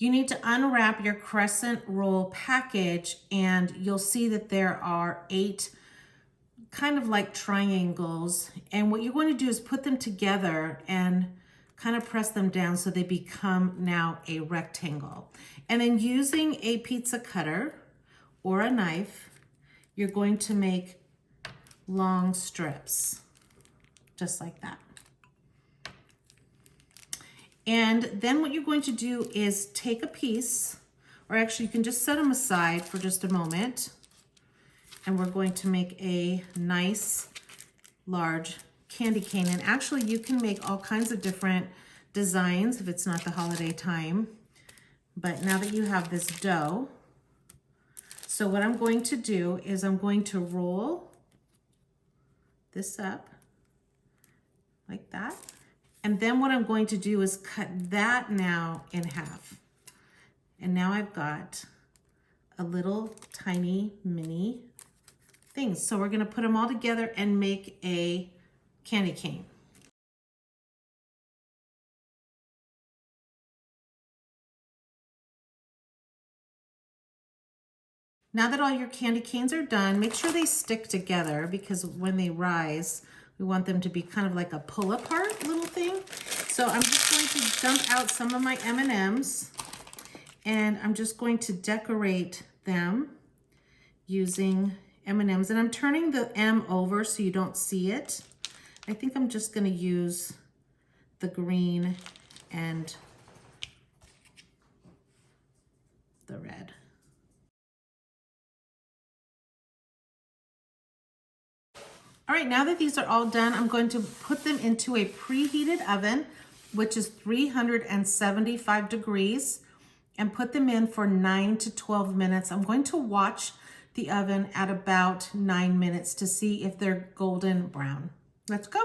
You need to unwrap your crescent roll package and you'll see that there are 8 kind of like triangles. And what you're going to do is put them together and kind of press them down so they become now a rectangle. And then using a pizza cutter or a knife, you're going to make long strips, just like that. And then what you're going to do is take a piece, or actually you can just set them aside for just a moment. And we're going to make a nice large candy cane. And actually you can make all kinds of different designs if it's not the holiday time. But now that you have this dough, so what I'm going to do is I'm going to roll this up like that. And then what I'm going to do is cut that now in half. And now I've got a little tiny mini things. So we're gonna put them all together and make a candy cane. Now that all your candy canes are done, make sure they stick together because when they rise, we want them to be kind of like a pull apart little thing. So I'm just going to dump out some of my M&Ms and I'm just going to decorate them using M&Ms. And I'm turning the M over so you don't see it. I think I'm just gonna use the green and the red. All right, now that these are all done, I'm going to put them into a preheated oven, which is 375 degrees, and put them in for 9 to 12 minutes. I'm going to watch the oven at about 9 minutes to see if they're golden brown. Let's go.